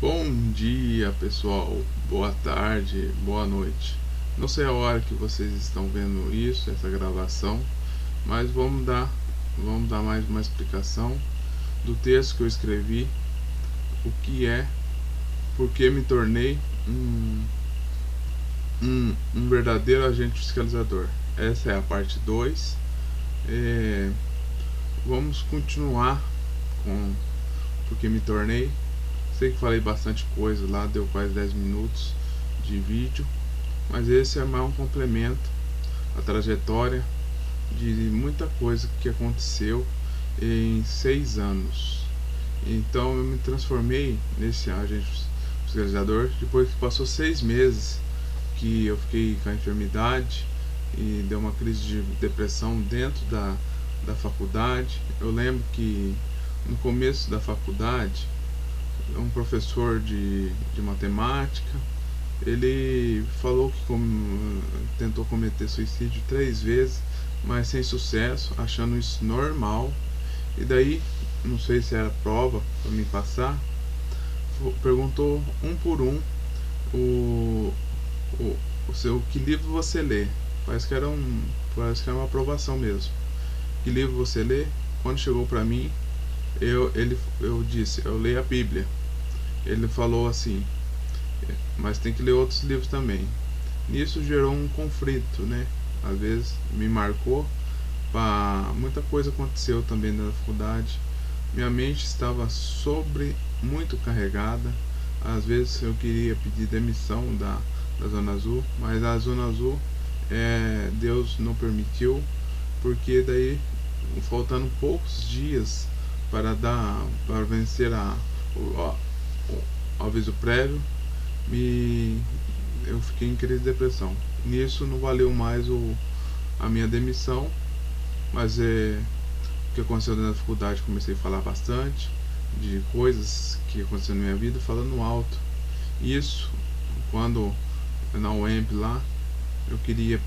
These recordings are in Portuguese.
Bom dia, pessoal. Boa tarde, boa noite. Não sei a hora que vocês estão vendo isso, essa gravação, mas vamos dar mais uma explicação do texto que eu escrevi, o que é, por que me tornei um verdadeiro agente fiscalizador. Essa é a parte 2. Vamos continuar com porque me tornei. Sei que falei bastante coisa lá, deu quase 10 minutos de vídeo, mas esse é mais um complemento à trajetória de muita coisa que aconteceu em 6 anos. Então eu me transformei nesse agente fiscalizador depois que passou 6 meses que eu fiquei com a enfermidade e deu uma crise de depressão dentro da faculdade. Eu lembro que no começo da faculdade, um professor de matemática, ele falou que tentou cometer suicídio 3 vezes, mas sem sucesso, achando isso normal. E daí, não sei se era prova para me passar, perguntou um por um que livro você lê. Parece que era uma aprovação mesmo. Que livro você lê? Quando chegou para mim, eu disse, eu leio a Bíblia. Ele falou assim, mas tem que ler outros livros também. Nisso gerou um conflito, né? Às vezes me marcou, muita coisa aconteceu também na faculdade. Minha mente estava muito carregada. Às vezes eu queria pedir demissão da Zona Azul, mas a Zona Azul, Deus não permitiu, porque daí, faltando poucos dias para vencer o aviso prévio, eu fiquei em crise de depressão. Nisso não valeu mais a minha demissão, mas o que aconteceu na faculdade, comecei a falar bastante de coisas que aconteceram na minha vida, falando alto. Isso, quando na UEMP lá, eu queria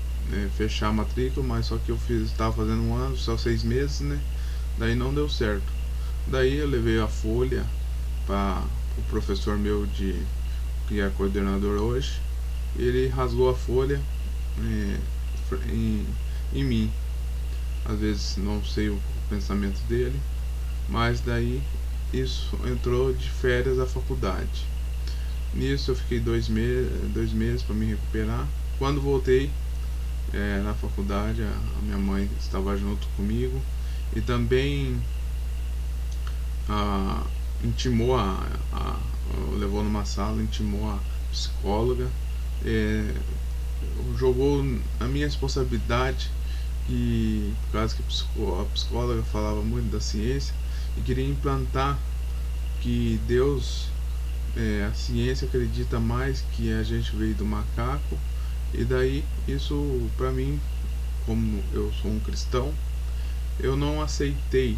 fechar a matrícula, mas só que eu estava fazendo um ano, só 6 meses, né? Daí não deu certo. Daí eu levei a folha para o professor meu que é coordenador hoje. Ele rasgou a folha em mim. Às vezes não sei o pensamento dele, mas daí isso entrou de férias à faculdade. Nisso eu fiquei 2 meses para me recuperar. Quando voltei na faculdade, a minha mãe estava junto comigo e também intimou levou numa sala, intimou a psicóloga, jogou a minha responsabilidade, e por causa que a psicóloga falava muito da ciência e queria implantar que Deus, a ciência acredita mais que a gente veio do macaco. E daí isso, para mim, como eu sou um cristão, eu não aceitei.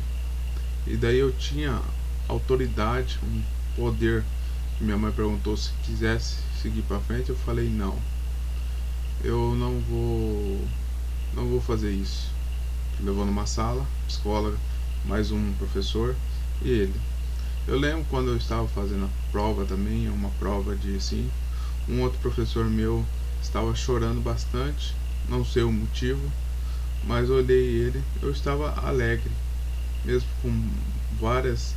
E daí eu tinha autoridade, um poder. Minha mãe perguntou se quisesse seguir para frente, eu falei não, eu não vou fazer isso. Levou numa sala, psicóloga, mais um professor e ele. Eu lembro quando eu estava fazendo a prova também, uma prova de assim, um outro professor meu estava chorando bastante, não sei o motivo, mas olhei ele, eu estava alegre, mesmo com várias.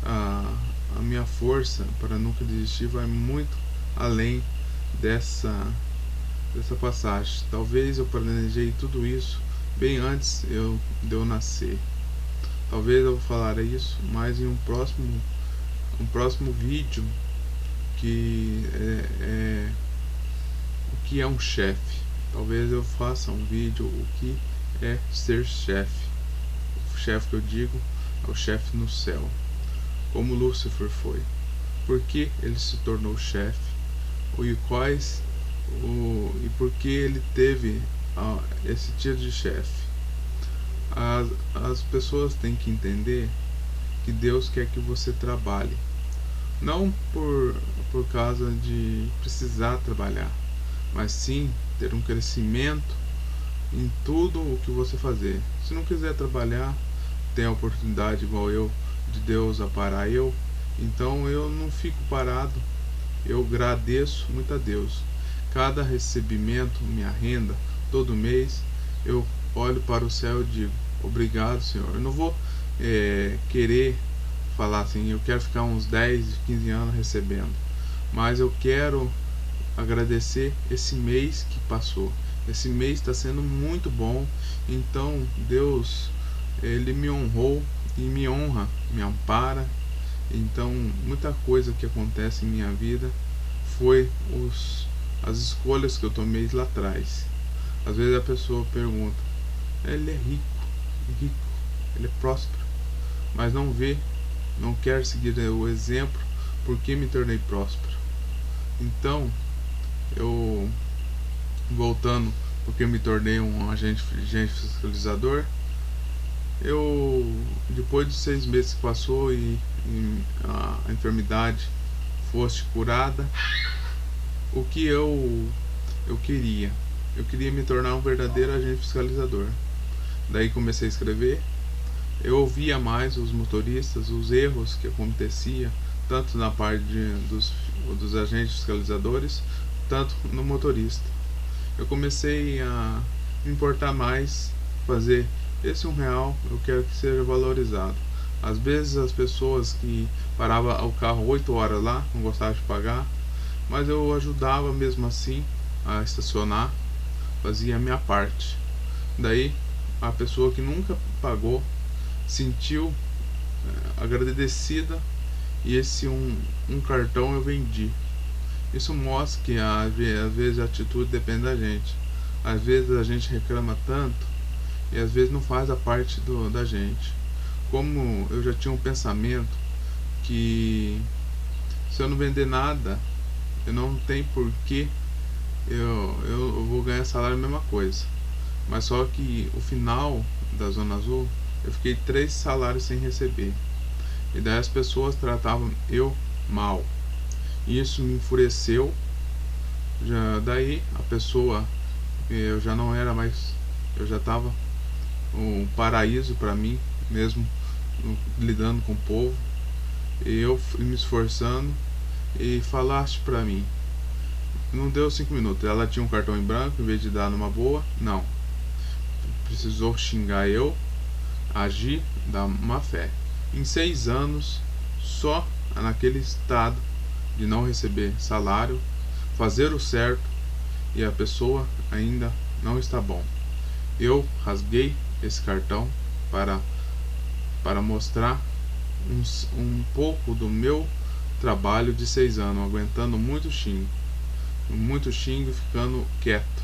A minha força para nunca desistir vai muito além dessa passagem. Talvez eu planejei tudo isso bem antes de eu nascer. Talvez eu vou falar isso mais em um próximo vídeo, que o que é um chefe. Talvez eu faça um vídeo o que é ser chefe. O chefe que eu digo é o chefe no céu, como Lúcifer foi, por que ele se tornou chefe, e por que ele teve esse título de chefe. As pessoas têm que entender que Deus quer que você trabalhe, não por causa de precisar trabalhar, mas sim ter um crescimento em tudo o que você fazer. Se não quiser trabalhar, tem a oportunidade, igual eu, de Deus aparar eu Então eu não fico parado, eu agradeço muito a Deus. Cada recebimento, minha renda, todo mês, eu olho para o céu e digo: obrigado, Senhor. Eu não vou querer falar assim, eu quero ficar uns 10, 15 anos recebendo, mas eu quero agradecer esse mês que passou. Esse mês está sendo muito bom. Então Deus, Ele me honrou e me honra, me ampara. Então muita coisa que acontece em minha vida foi as escolhas que eu tomei lá atrás. Às vezes a pessoa pergunta: ele é rico, ele é próspero, mas não vê, não quer seguir o exemplo porque me tornei próspero. Então eu, voltando, porque eu me tornei um agente fiscalizador, eu, depois de 6 meses que passou e a enfermidade fosse curada, o que eu queria? Eu queria me tornar um verdadeiro agente fiscalizador. Daí comecei a escrever. Eu ouvia mais os motoristas, os erros que acontecia, tanto na parte dos agentes fiscalizadores, tanto no motorista. Eu comecei a me importar mais, fazer esse R$1, eu quero que seja valorizado. Às vezes as pessoas que paravam o carro 8 horas lá, não gostavam de pagar, mas eu ajudava mesmo assim a estacionar, fazia a minha parte. Daí a pessoa que nunca pagou sentiu agradecida, e esse um cartão eu vendi. Isso mostra que às vezes a atitude depende da gente. Às vezes a gente reclama tanto e às vezes não faz a parte da gente. Como eu já tinha um pensamento que se eu não vender nada, eu não tenho porquê, eu vou ganhar salário, a mesma coisa. Mas só que o final da Zona Azul, eu fiquei 3 salários sem receber. E daí as pessoas tratavam eu mal. E isso me enfureceu. Daí a pessoa, eu já não era mais, eu já estava um paraíso para mim, mesmo lidando com o povo. E eu fui me esforçando, e falaste para mim, não deu 5 minutos, ela tinha um cartão em branco, em vez de dar numa boa, não. Precisou xingar eu, agir, dar má fé. Em 6 anos, só naquele estado de não receber salário, fazer o certo, e a pessoa ainda não está bom. Eu esse cartão para mostrar um pouco do meu trabalho de 6 anos, aguentando muito xingo e ficando quieto.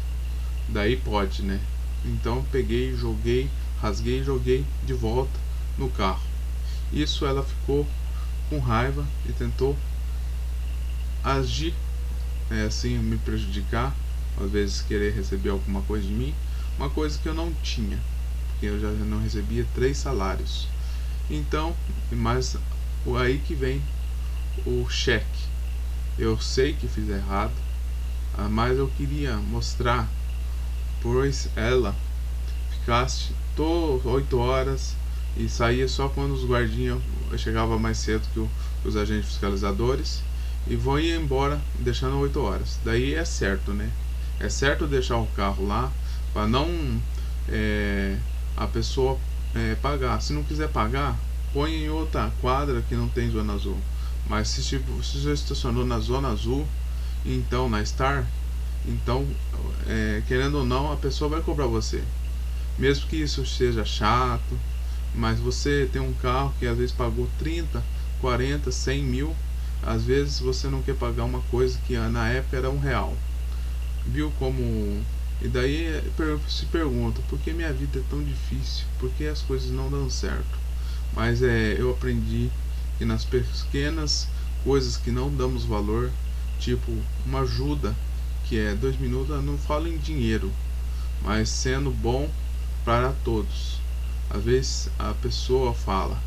Daí pode, né? Então peguei, joguei, rasguei e joguei de volta no carro. Isso ela ficou com raiva e tentou agir, assim, me prejudicar, às vezes querer receber alguma coisa de mim, uma coisa que eu não tinha, porque eu já não recebia 3 salários. Então, mas aí que vem o cheque. Eu sei que fiz errado, mas eu queria mostrar, pois ela ficasse 8 horas e saía só quando os guardinhas chegavam mais cedo que os agentes fiscalizadores, e vão ir embora deixando 8 horas. Daí é certo, né? É certo deixar o carro lá para não a pessoa pagar. Se não quiser pagar, põe em outra quadra que não tem Zona Azul. Mas se já estacionou na Zona Azul, então na Star, então querendo ou não, a pessoa vai cobrar você, mesmo que isso seja chato. Mas você tem um carro que às vezes pagou 30, 40, 100 mil, às vezes você não quer pagar uma coisa que na época era R$1. Viu como? E daí se pergunta, por que minha vida é tão difícil? Por que as coisas não dão certo? Mas eu aprendi que nas pequenas coisas que não damos valor, tipo uma ajuda que é 2 minutos, eu não falo em dinheiro, mas sendo bom para todos. Às vezes a pessoa fala,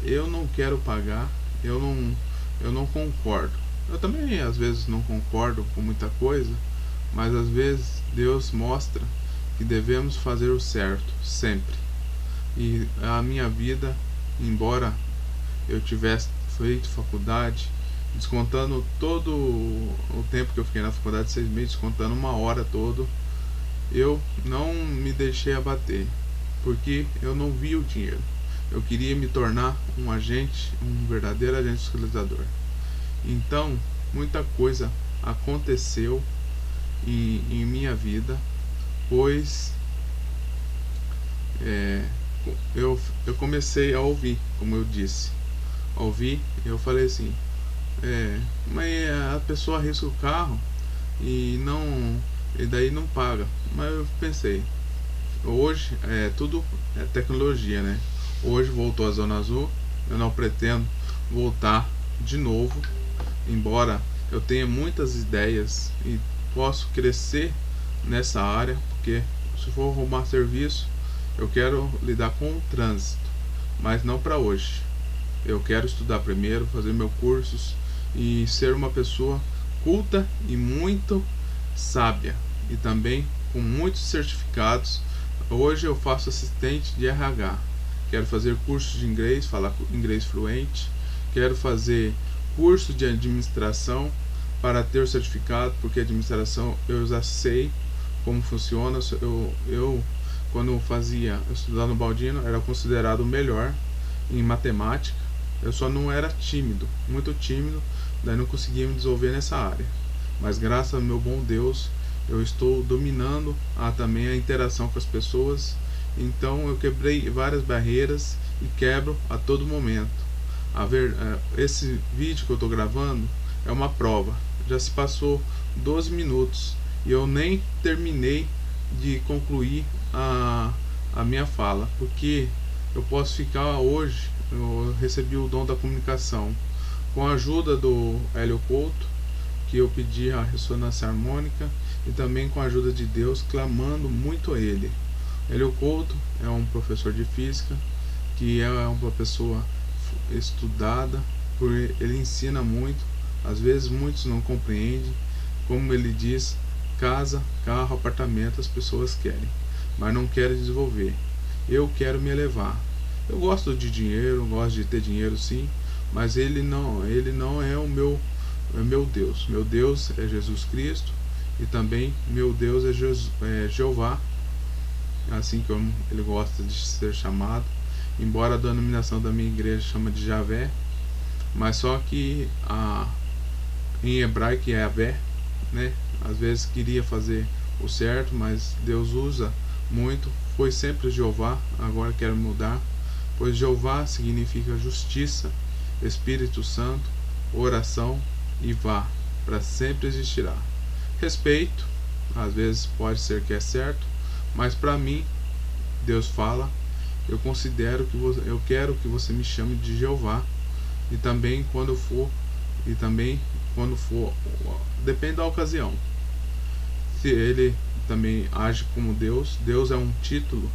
eu não quero pagar, eu não concordo. Eu também às vezes não concordo com muita coisa, mas às vezes Deus mostra que devemos fazer o certo sempre. E a minha vida, embora eu tivesse feito faculdade, descontando todo o tempo que eu fiquei na faculdade, 6 meses, descontando 1 hora todo, eu não me deixei abater, porque eu não vi o dinheiro. Eu queria me tornar um verdadeiro agente fiscalizador. Então, muita coisa aconteceu em minha vida, pois eu comecei a ouvir, como eu disse. Eu falei assim, mas a pessoa arrisca o carro e daí não paga. Mas eu pensei, hoje tudo é tecnologia, né? Hoje voltou a Zona Azul, eu não pretendo voltar de novo, embora eu tenha muitas ideias e posso crescer nessa área, porque se for arrumar serviço, eu quero lidar com o trânsito, mas não para hoje. Eu quero estudar primeiro, fazer meus cursos e ser uma pessoa culta e muito sábia, e também com muitos certificados. Hoje eu faço assistente de RH. Quero fazer curso de inglês, falar inglês fluente. Quero fazer curso de administração para ter o certificado, porque administração eu já sei como funciona. Eu quando eu estudar no Baldino, era considerado o melhor em matemática. Eu só não era tímido, muito tímido, daí não conseguia me desenvolver nessa área. Mas graças ao meu bom Deus, eu estou dominando também a interação com as pessoas. Então eu quebrei várias barreiras e quebro a todo momento. Esse vídeo que eu estou gravando é uma prova. Já se passou 12 minutos e eu nem terminei de concluir a minha fala, porque eu posso ficar hoje. Eu recebi o dom da comunicação com a ajuda do Hélio Couto, que eu pedi a ressonância harmônica, e também com a ajuda de Deus, clamando muito a Ele. Hélio Couto é um professor de física, que é uma pessoa estudada, porque ele ensina muito. Às vezes muitos não compreendem. Como ele diz, casa, carro, apartamento as pessoas querem, mas não querem desenvolver. Eu quero me elevar. Eu gosto de dinheiro, gosto de ter dinheiro sim, mas ele não é o meu Deus. Meu Deus é Jesus Cristo, e também meu Deus é Jeová, assim como ele gosta de ser chamado, embora a denominação da minha igreja chama de Javé, mas só que em hebraico é Avé, né? Às vezes queria fazer o certo, mas Deus usa muito. Foi sempre Jeová, agora quero mudar, pois Jeová significa justiça, Espírito Santo, oração e vá, para sempre existirá. Respeito, às vezes pode ser que é certo, mas para mim Deus fala, eu quero que você me chame de Jeová, e também quando for, depende da ocasião. Se ele também age como Deus é um título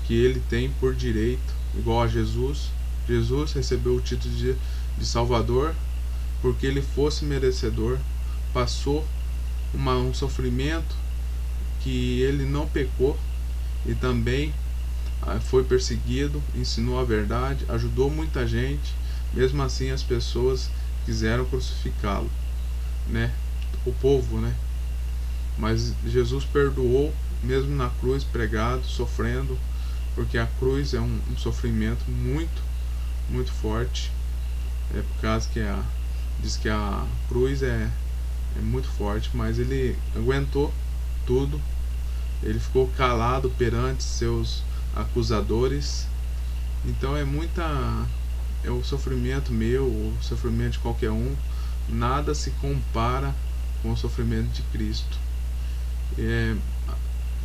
que ele tem por direito, igual a Jesus. Jesus recebeu o título de Salvador porque ele fosse merecedor, passou um sofrimento que ele não pecou, e também foi perseguido, ensinou a verdade, ajudou muita gente. Mesmo assim as pessoas quiseram crucificá-lo, né? O povo, né? Mas Jesus perdoou, mesmo na cruz, pregado, sofrendo, porque a cruz é um sofrimento muito, muito forte. Por causa que diz que a cruz é muito forte, mas ele aguentou tudo. Ele ficou calado perante seus acusadores. Então é o sofrimento meu, o sofrimento de qualquer um, nada se compara com o sofrimento de Cristo. É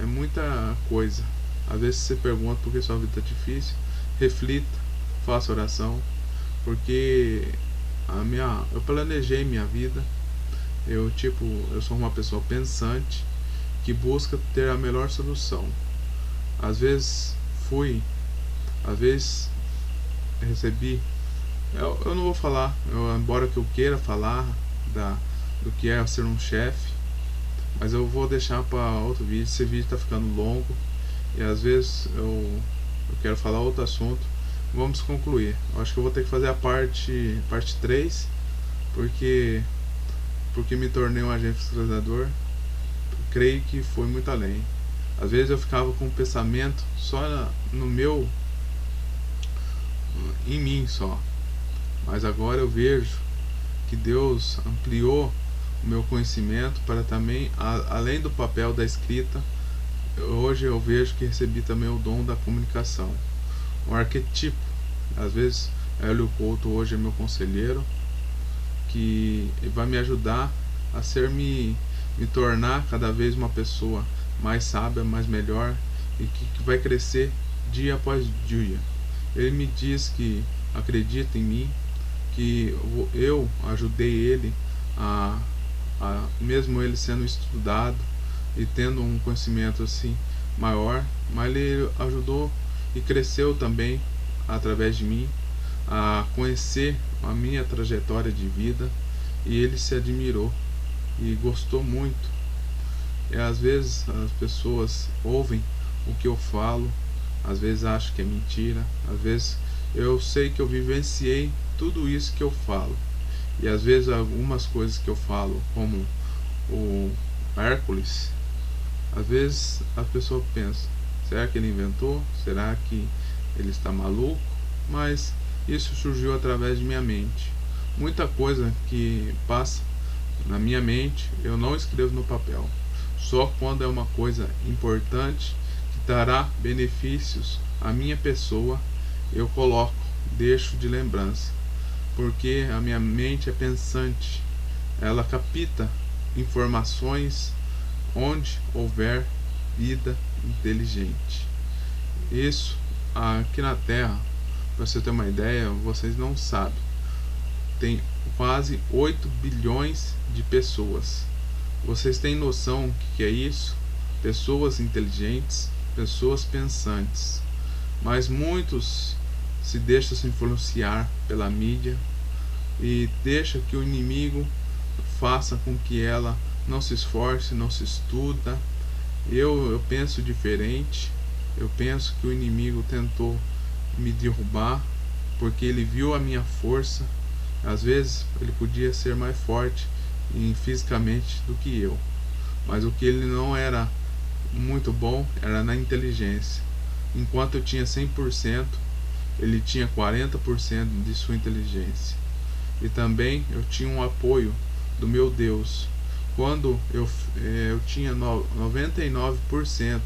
muita coisa. Às vezes você pergunta por que sua vida está difícil, reflita, faça oração, porque eu planejei minha vida. Eu sou uma pessoa pensante que busca ter a melhor solução. Às vezes recebi, eu não vou falar, embora que eu queira falar do que é ser um chefe, mas eu vou deixar para outro vídeo. Esse vídeo está ficando longo e às vezes eu quero falar outro assunto, vamos concluir. Eu acho que eu vou ter que fazer a parte 3, porque me tornei um agente fiscalizador. Creio que foi muito além. Às vezes eu ficava com um pensamento só no meu, em mim só, mas agora eu vejo que Deus ampliou o meu conhecimento para também, além do papel da escrita, hoje eu vejo que recebi também o dom da comunicação, um arquetipo. Às vezes Hélio Couto hoje é meu conselheiro, que vai me ajudar a me tornar cada vez uma pessoa mais sábia, mais melhor, e que vai crescer dia após dia. Ele me diz que acredita em mim, que eu ajudei ele mesmo ele sendo estudado e tendo um conhecimento assim maior, mas ele ajudou e cresceu também através de mim a conhecer a minha trajetória de vida, e ele se admirou e gostou muito. E às vezes as pessoas ouvem o que eu falo, às vezes acham que é mentira, às vezes eu sei que eu vivenciei tudo isso que eu falo, e às vezes algumas coisas que eu falo, como o Hércules, às vezes a pessoa pensa, será que ele inventou? Será que ele está maluco? Mas isso surgiu através de minha mente. Muita coisa que passa na minha mente eu não escrevo no papel, só quando é uma coisa importante que trará benefícios à minha pessoa eu coloco, deixo de lembrança, porque a minha mente é pensante, ela capta informações onde houver vida inteligente. Isso aqui na Terra, para você ter uma ideia, vocês não sabem, tem quase 8 bilhões de pessoas. Vocês têm noção do que é isso? Pessoas inteligentes, pessoas pensantes. Mas muitos se deixam se influenciar pela mídia e deixa que o inimigo faça com que ela não se esforce, não se estuda. Eu penso diferente. Eu penso que o inimigo tentou me derrubar porque ele viu a minha força. Às vezes ele podia ser mais forte fisicamente do que eu, mas o que ele não era muito bom era na inteligência. Enquanto eu tinha 100%, ele tinha 40% de sua inteligência. E também eu tinha um apoio do meu Deus. Quando eu tinha 99%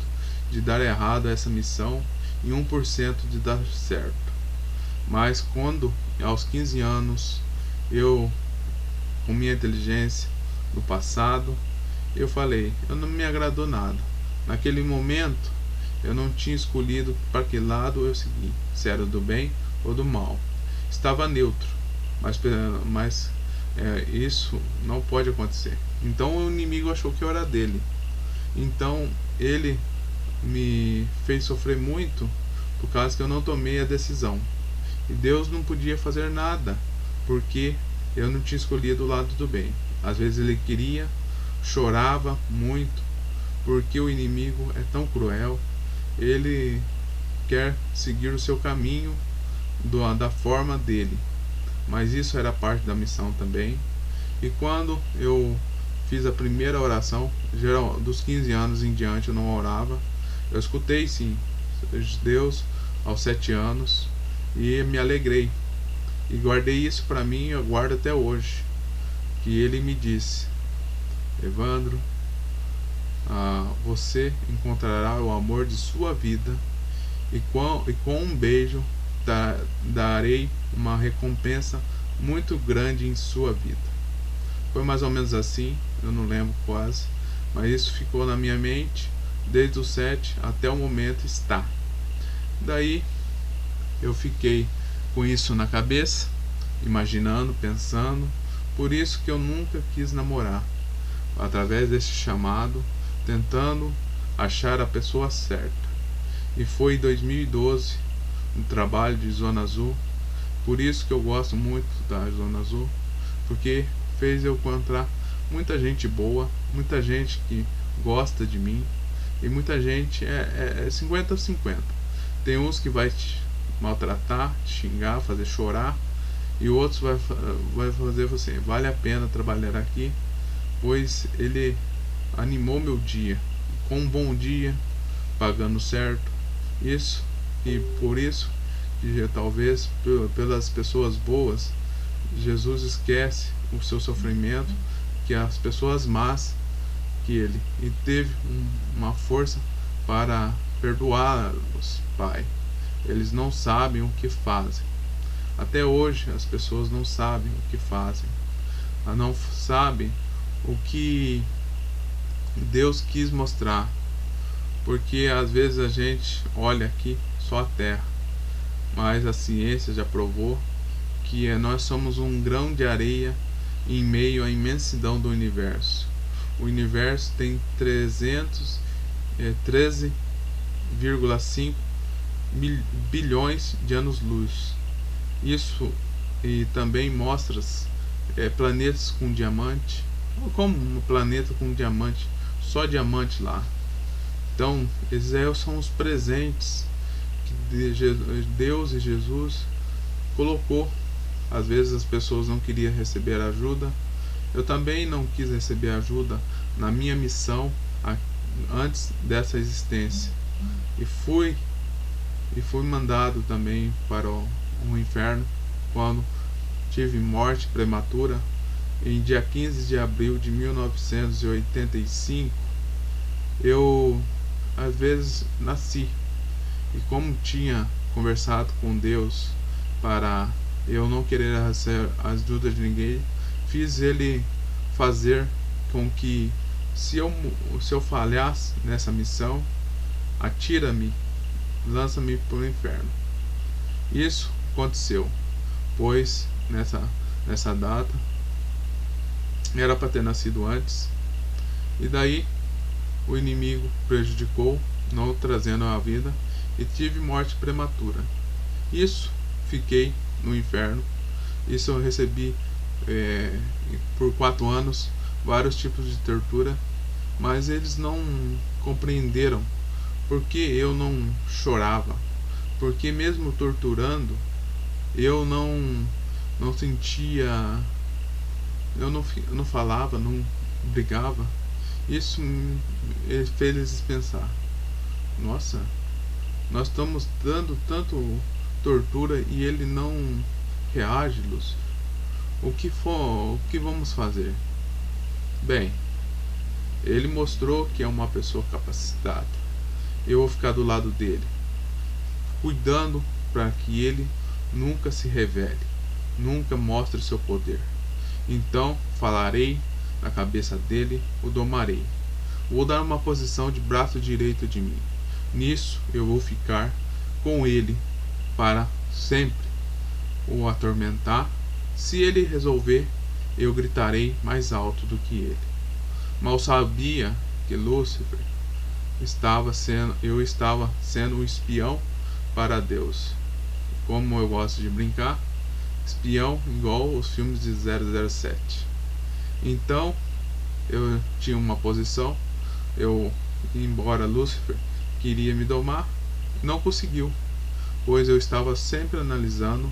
de dar errado a essa missão e 1% de dar certo. Mas quando aos 15 anos eu, com minha inteligência do passado, eu falei, eu não me agradou nada. Naquele momento eu não tinha escolhido para que lado eu segui, se era do bem ou do mal. Estava neutro, mas isso não pode acontecer. Então o inimigo achou que eu era dele. Então ele me fez sofrer muito por causa que eu não tomei a decisão. E Deus não podia fazer nada, porque eu não tinha escolhido o lado do bem. Às vezes ele queria, chorava muito, porque o inimigo é tão cruel. Ele quer seguir o seu caminho da forma dele, mas isso era parte da missão também. E quando eu fiz a primeira oração, geral, dos 15 anos em diante eu não orava. Eu escutei sim Deus aos 7 anos e me alegrei, e guardei isso para mim, eu guardo até hoje, que ele me disse, Evandro, você encontrará o amor de sua vida, e com um beijo darei uma recompensa muito grande em sua vida. Foi mais ou menos assim, eu não lembro quase, mas isso ficou na minha mente desde os 7 até o momento está. Daí eu fiquei com isso na cabeça, imaginando, pensando. Por isso que eu nunca quis namorar, através desse chamado, tentando achar a pessoa certa. E foi em 2012, no trabalho de Zona Azul. Por isso que eu gosto muito da Zona Azul, porque fez eu encontrar muita gente boa, muita gente que gosta de mim, e muita gente é 50-50. Tem uns que vai maltratar, xingar, fazer chorar, e outros vai fazer você, vale a pena trabalhar aqui, pois ele animou meu dia, com um bom dia, pagando certo. Isso, e por isso que talvez pelas pessoas boas Jesus esquece o seu sofrimento, que as pessoas más que ele, e teve uma força para perdoá-los, Pai. Eles não sabem o que fazem. Até hoje as pessoas não sabem o que fazem, não sabem o que Deus quis mostrar, porque às vezes a gente olha aqui só a terra, mas a ciência já provou que nós somos um grão de areia em meio à imensidão do universo. O universo tem 13,5 bilhões de anos-luz. Isso e também mostra planetas com diamante, como um planeta com diamante, só diamante lá. Então, esses são os presentes que Deus e Jesus colocou. Às vezes as pessoas não queriam receber ajuda. Eu também não quis receber ajuda na minha missão antes dessa existência. E fui mandado também para o inferno quando tive morte prematura em dia 15 de abril de 1985. Eu às vezes nasci, e como tinha conversado com Deus para eu não querer receber a ajuda de ninguém, fiz ele fazer com que se eu falhasse nessa missão, atira-me, lança-me para o inferno. Isso aconteceu, pois nessa data era para ter nascido antes, e daí o inimigo prejudicou, não trazendo a vida, e tive morte prematura. Isso, fiquei no inferno. Isso eu recebi por 4 anos vários tipos de tortura, mas eles não compreenderam porque eu não chorava, porque mesmo torturando eu não sentia, eu não falava, não brigava. Isso fez eles pensar: nossa, nós estamos dando tanto tortura e ele não reage, Lúcifer. O que vamos fazer? Bem, ele mostrou que é uma pessoa capacitada. Eu vou ficar do lado dele, cuidando para que ele nunca se revele, nunca mostre seu poder. Então falarei na cabeça dele, o domarei. Vou dar uma posição de braço direito de mim. Nisso eu vou ficar com ele para sempre, o atormentar. Se ele resolver, eu gritarei mais alto do que ele. Mal sabia que Lúcifer eu estava sendo um espião para Deus. Como eu gosto de brincar, espião igual os filmes de 007. Então eu tinha uma posição. Embora Lúcifer queria me domar, não conseguiu, pois eu estava sempre analisando.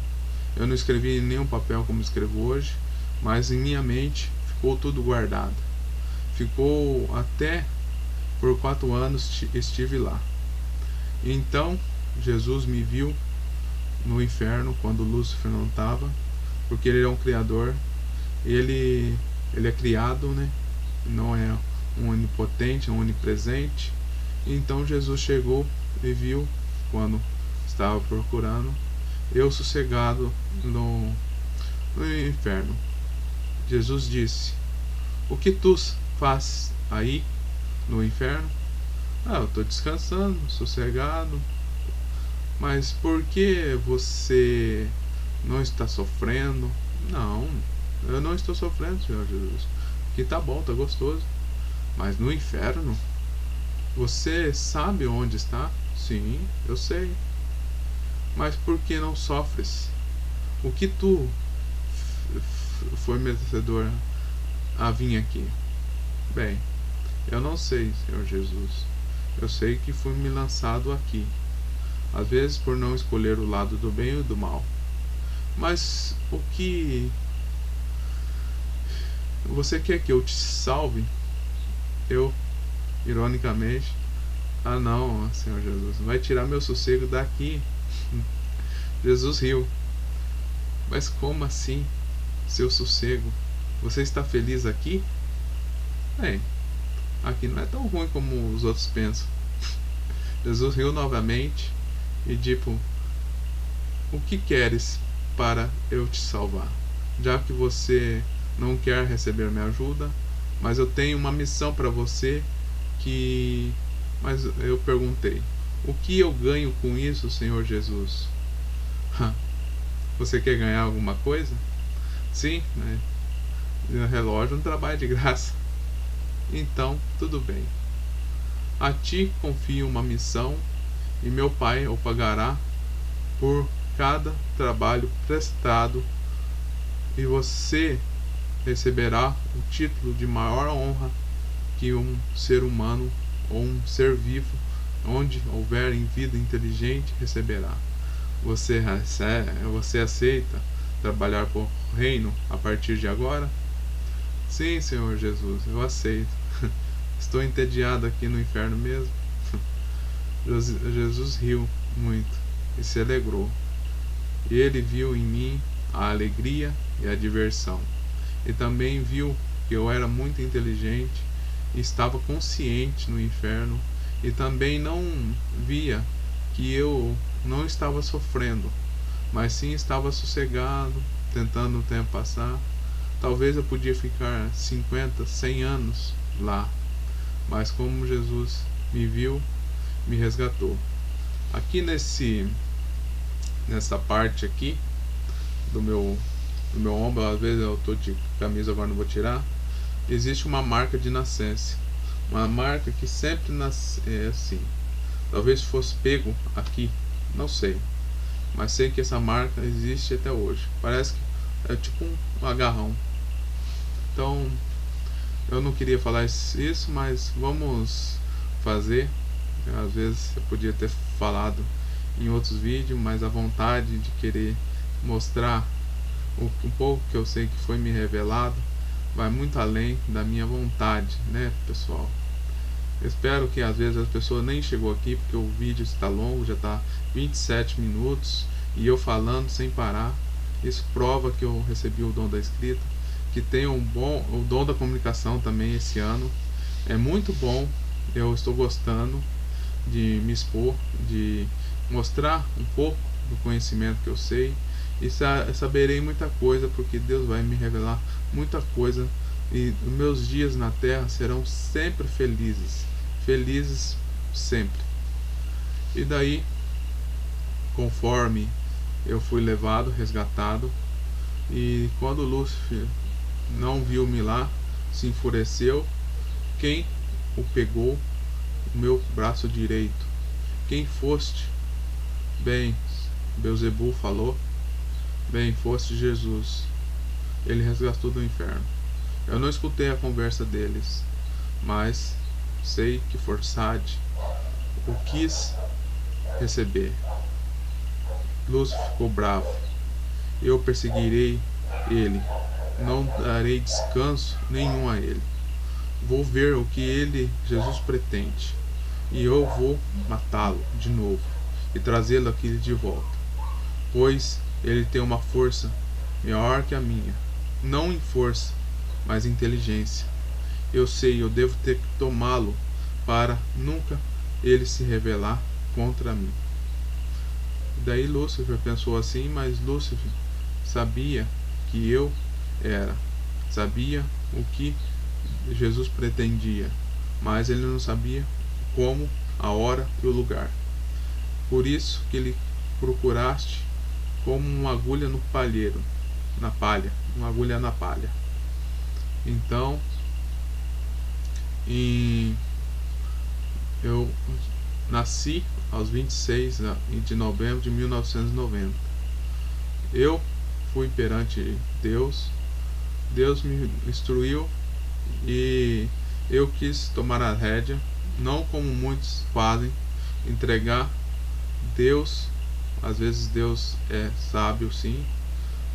Eu não escrevi em nenhum papel como escrevo hoje, mas em minha mente ficou tudo guardado. Ficou até por 4 anos estive lá. Então Jesus me viu no inferno quando Lúcifer não estava, porque ele é um criador. Ele é criado, né? Não é um onipotente, é um onipresente. Então Jesus chegou e viu quando estava procurando eu sossegado no inferno. Jesus disse: o que tu fazes aí no inferno? Eu estou descansando, sossegado. Mas por que você não está sofrendo? Não, eu não estou sofrendo, Senhor Jesus. Aqui tá bom, tá gostoso. Mas no inferno, você sabe onde está? Sim, eu sei. Mas por que não sofres? O que tu foi merecedor a vir aqui? Bem, eu não sei, Senhor Jesus. Eu sei que fui me lançado aqui. às vezes por não escolher o lado do bem e do mal. Mas o que você quer que eu te salve? Eu, ironicamente, ah não, Senhor Jesus, vai tirar meu sossego daqui. Jesus riu. Mas como assim, seu sossego? Você está feliz aqui? Bem, aqui não é tão ruim como os outros pensam. Jesus riu novamente e tipo, o que queres para eu te salvar? Já que você não quer receber minha ajuda, mas eu tenho uma missão para você que... Mas eu perguntei, o que eu ganho com isso, Senhor Jesus? Você quer ganhar alguma coisa? Sim, né? O relógio não trabalha de graça. Então, tudo bem. A ti confio uma missão e meu Pai o pagará por cada trabalho prestado, e você receberá o título de maior honra que um ser humano ou um ser vivo, onde houver em vida inteligente, receberá. Você aceita trabalhar por reino a partir de agora? Sim, Senhor Jesus, eu aceito. Estou entediado aqui no inferno mesmo. Jesus riu muito e se alegrou. E ele viu em mim a alegria e a diversão. E também viu que eu era muito inteligente e estava consciente no inferno. E também não via que eu não estava sofrendo, mas sim estava sossegado, tentando o tempo passar. Talvez eu podia ficar 50, 100 anos lá, mas como Jesus me viu, me resgatou. Aqui nessa parte aqui do meu ombro, às vezes eu estou de camisa, agora não vou tirar, existe uma marca de nascença, uma marca que sempre nasce assim. Talvez fosse pego aqui, não sei, mas sei que essa marca existe até hoje. Parece que é tipo um agarrão. Então eu não queria falar isso, mas vamos fazer. Às vezes eu podia ter falado em outros vídeos, mas a vontade de querer mostrar um pouco que eu sei que foi me revelado vai muito além da minha vontade, né, pessoal? Eu espero que às vezes as pessoas nem chegou aqui, porque o vídeo está longo, já está 27 minutos e eu falando sem parar. Isso prova que eu recebi o dom da escrita, que tenho o dom da comunicação também esse ano. É muito bom, eu estou gostando de me expor, de mostrar um pouco do conhecimento que eu sei, e saberei muita coisa, porque Deus vai me revelar muita coisa, e os meus dias na terra serão sempre felizes sempre. E daí, conforme eu fui levado, resgatado, e quando Lúcifer não viu-me lá, se enfureceu. Quem o pegou? O meu braço direito. Quem foste? Bem, Beelzebul falou. Bem, foste Jesus. Ele resgatou do inferno. Eu não escutei a conversa deles, mas sei que Forsade o quis receber. Lúcifer ficou bravo. Eu perseguirei ele, não darei descanso nenhum a ele. Vou ver o que ele, Jesus, pretende, e eu vou matá-lo de novo e trazê-lo aqui de volta, pois ele tem uma força maior que a minha, não em força, mas em inteligência. Eu sei, eu devo ter que tomá-lo para nunca ele se rebelar contra mim. Daí Lúcifer pensou assim, mas Lúcifer sabia que eu sabia o que Jesus pretendia, mas ele não sabia como, a hora e o lugar. Por isso que lhe procuraste como uma agulha no palheiro, na palha, uma agulha na palha. Então, eu nasci aos 26 de novembro de 1990. Eu fui perante Deus, Deus me instruiu e eu quis tomar a rédea, não como muitos fazem, entregar Deus, às vezes Deus é sábio sim,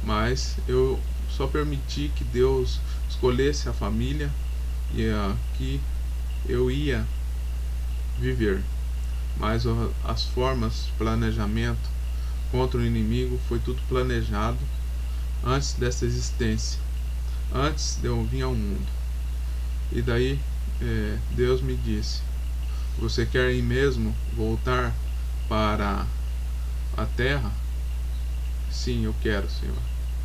mas eu só permiti que Deus escolhesse a família e que eu ia viver. Mas as formas de planejamento contra o inimigo foi tudo planejado antes dessa existência, antes de eu vir ao mundo. E daí Deus me disse: você quer ir mesmo voltar para a terra? Sim, eu quero, Senhor.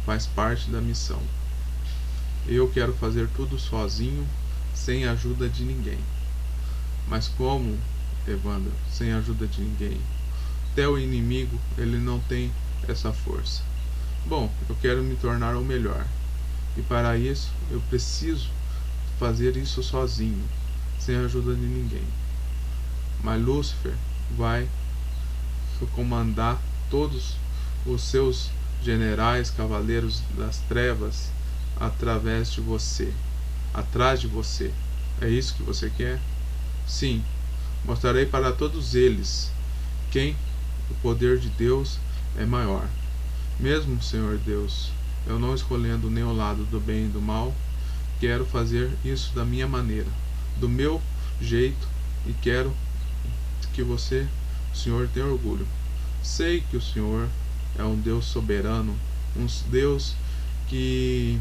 Faz parte da missão. Eu quero fazer tudo sozinho, sem a ajuda de ninguém. Mas como, Evandro, sem a ajuda de ninguém? Até o inimigo, ele não tem essa força. Bom, eu quero me tornar o melhor. E para isso, eu preciso fazer isso sozinho, sem a ajuda de ninguém. Mas Lúcifer vai comandar todos os seus generais, cavaleiros das trevas, através de você, atrás de você. É isso que você quer? Sim, mostrarei para todos eles quem o poder de Deus é maior. Mesmo, Senhor Deus, eu não escolhendo nem o lado do bem e do mal, quero fazer isso da minha maneira, do meu jeito, e quero que você, Senhor, tenha orgulho. Sei que o Senhor é um Deus soberano, um Deus que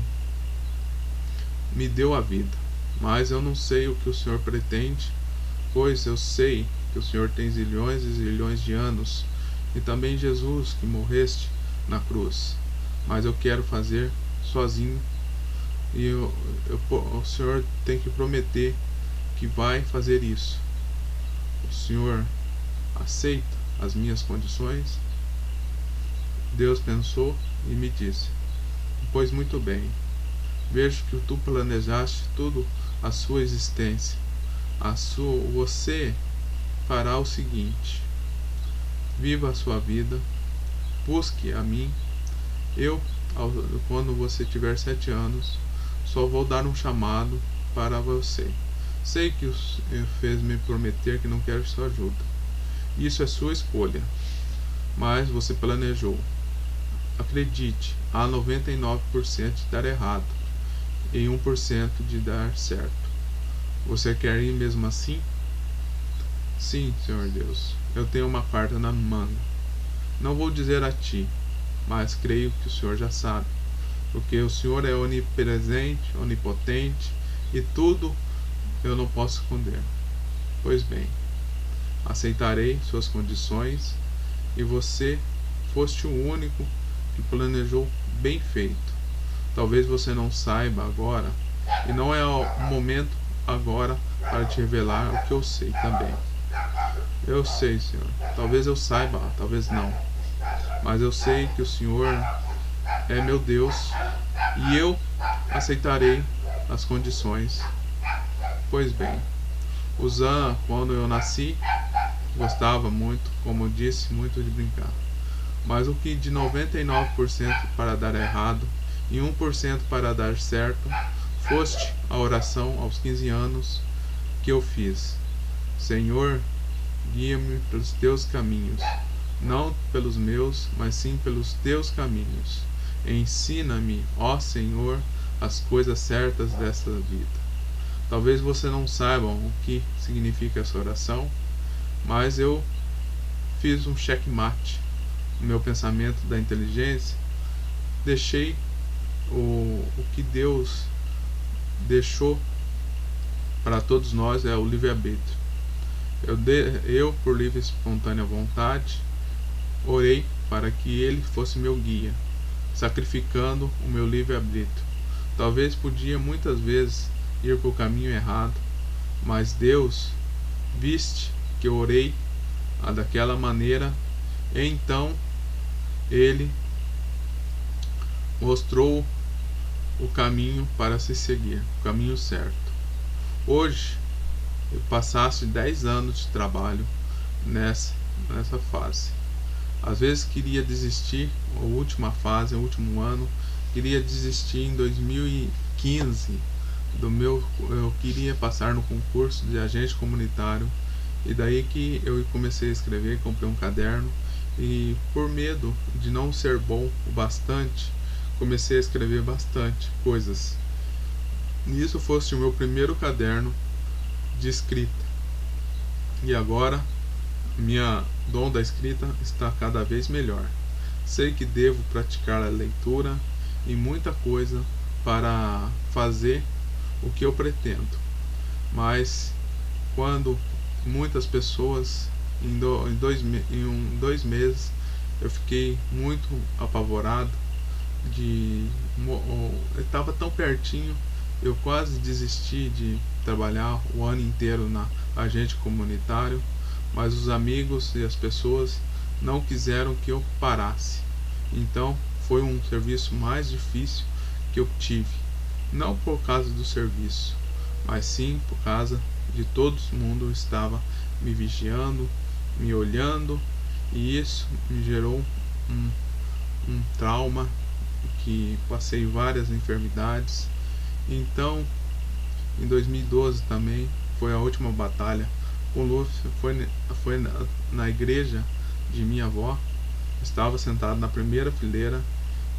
me deu a vida, mas eu não sei o que o Senhor pretende, pois eu sei que o Senhor tem zilhões e zilhões de anos, e também Jesus que morreste na cruz, mas eu quero fazer sozinho, e o Senhor tem que prometer que vai fazer isso. O Senhor aceita as minhas condições? Deus pensou e me disse: pois muito bem, vejo que tu planejaste tudo a sua existência. Você fará o seguinte: viva a sua vida, busque a mim. Quando você tiver 7 anos, só vou dar um chamado para você. Sei que fez me prometer que não quer sua ajuda. Isso é sua escolha, mas você planejou. Acredite, há 99% de dar errado e 1% de dar certo. Você quer ir mesmo assim? Sim, Senhor Deus, eu tenho uma carta na manga. Não vou dizer a ti, mas creio que o Senhor já sabe, porque o Senhor é onipresente, onipotente, e tudo eu não posso esconder. Pois bem, aceitarei suas condições, e você foste o único que planejou bem feito. Talvez você não saiba agora, e não é o momento agora para te revelar o que eu sei também. Eu sei, Senhor. Talvez eu saiba, talvez não. Mas eu sei que o Senhor é meu Deus, e eu aceitarei as condições. Pois bem, Uzã, quando eu nasci, gostava muito, como eu disse, muito de brincar. Mas o que de 99% para dar errado e 1% para dar certo, foste a oração aos 15 anos que eu fiz: Senhor, guia-me pelos teus caminhos, não pelos meus, mas sim pelos teus caminhos. Ensina-me, ó Senhor, as coisas certas desta vida. Talvez você não saiba o que significa essa oração, mas eu fiz um checkmate no meu pensamento da inteligência. Deixei o que Deus deixou para todos nós, é o livre-arbítrio. Eu, por livre e espontânea vontade, orei para que Ele fosse meu guia, sacrificando o meu livre-arbítrio. Talvez podia muitas vezes ir para o caminho errado, mas Deus, viste que eu orei daquela maneira, então Ele mostrou o caminho para se seguir, o caminho certo. Hoje, eu passasse 10 anos de trabalho nessa fase. Às vezes queria desistir, a última fase, o último ano, queria desistir em 2015 eu queria passar no concurso de agente comunitário E daí que eu comecei a escrever, comprei um caderno e, por medo de não ser bom o bastante, comecei a escrever bastante coisas. E isso fosse o meu primeiro caderno de escrita. E agora minha dom da escrita está cada vez melhor. Sei que devo praticar a leitura e muita coisa para fazer o que eu pretendo. Mas quando muitas pessoas, em 2 meses, eu fiquei muito apavorado. Estava tão pertinho, eu quase desisti de trabalhar o ano inteiro na agente comunitário, mas os amigos e as pessoas não quiseram que eu parasse. Então foi um serviço mais difícil que eu tive, não por causa do serviço, mas sim por causa de todo mundo estava me vigiando, me olhando, e isso me gerou um trauma, que passei várias enfermidades. Então em 2012 também foi a última batalha com Lúcifer. Foi na igreja de minha avó. Estava sentado na primeira fileira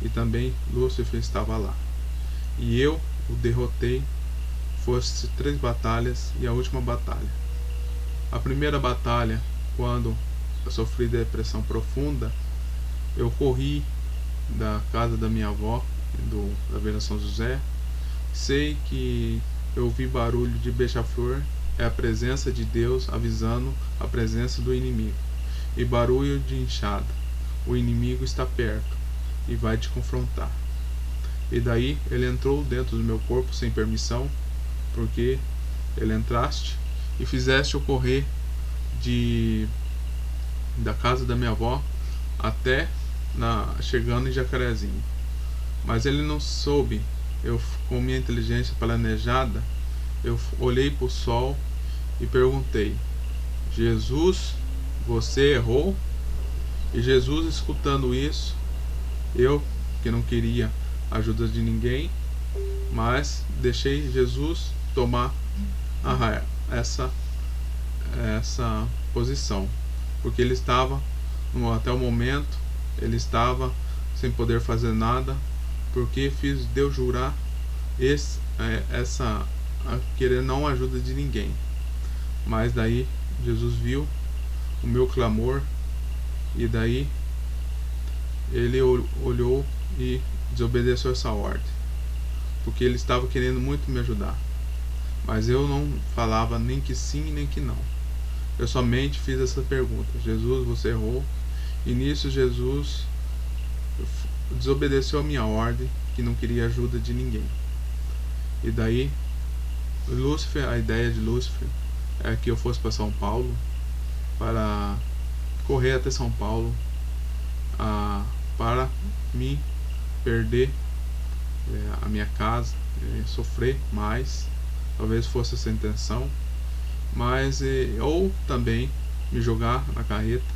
e também Lúcifer estava lá, e eu o derrotei. Fosse 3 batalhas e a última batalha. A primeira batalha, quando eu sofri depressão profunda, eu corri da casa da minha avó, da Vila São José. Sei que eu ouvi barulho de beija-flor, é a presença de Deus avisando a presença do inimigo, e barulho de enxada, o inimigo está perto e vai te confrontar. E daí ele entrou dentro do meu corpo sem permissão, porque ele entraste e fizeste eu correr da casa da minha avó até chegando em Jacarezinho. Mas ele não soube. Eu, com minha inteligência planejada, eu olhei para o sol e perguntei: Jesus, você errou? E Jesus, escutando isso, eu que não queria ajuda de ninguém, mas deixei Jesus tomar essa posição, porque ele estava, até o momento, ele estava sem poder fazer nada, porque fiz Deus jurar querer não ajuda de ninguém. Mas daí Jesus viu o meu clamor, e daí ele olhou e desobedeceu essa ordem, porque ele estava querendo muito me ajudar. Mas eu não falava nem que sim nem que não. Eu somente fiz essa pergunta: Jesus, você errou? E nisso Jesus desobedeceu a minha ordem, que não queria ajuda de ninguém. E daí a ideia de Lúcifer é que eu fosse para São Paulo, para correr até São Paulo, para me perder a minha casa, sofrer mais. Talvez fosse essa a intenção, mas ou também me jogar na carreta,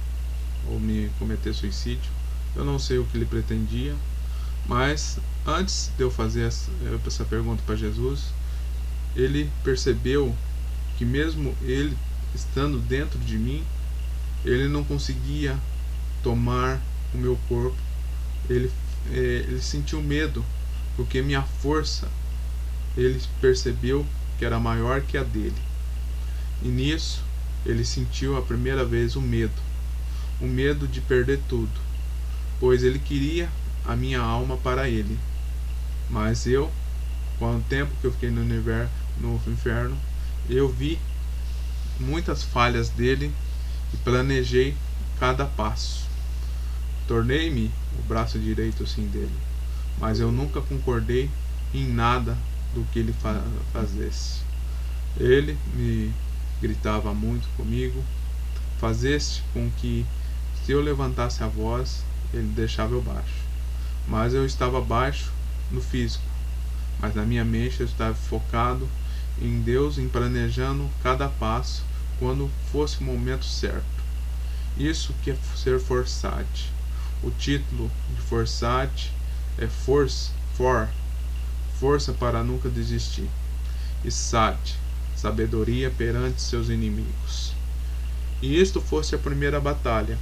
ou me cometer suicídio. Eu não sei o que ele pretendia, mas antes de eu fazer essa pergunta para Jesus, ele percebeu que mesmo ele estando dentro de mim, ele não conseguia tomar o meu corpo. Ele sentiu medo, porque minha força, ele percebeu que era maior que a dele. E nisso ele sentiu a primeira vez o medo de perder tudo, pois ele queria a minha alma para ele. Mas eu, com o tempo que eu fiquei no inferno, eu vi muitas falhas dele e planejei cada passo. Tornei-me o braço direito sim dele, mas eu nunca concordei em nada do que ele fazesse. Ele me gritava muito comigo, fazeste com que, se eu levantasse a voz, ele deixava eu baixo. Mas eu estava baixo no físico, mas na minha mente eu estava focado em Deus, em planejando cada passo quando fosse o momento certo. Isso que é ser Forsate. O título de Forsate é força para nunca desistir, e Sat, sabedoria perante seus inimigos. E isto fosse a primeira batalha,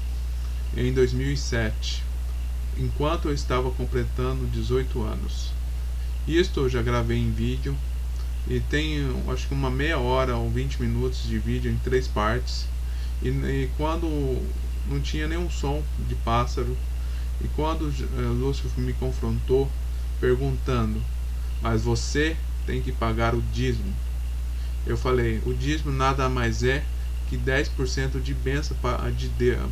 em 2007, enquanto eu estava completando 18 anos. Isto eu já gravei em vídeo, e tem acho que uma meia hora ou 20 minutos de vídeo em 3 partes. E quando não tinha nenhum som de pássaro, e quando Lúcifer me confrontou perguntando: mas você tem que pagar o dízimo, eu falei: o dízimo nada mais é que 10% de bênção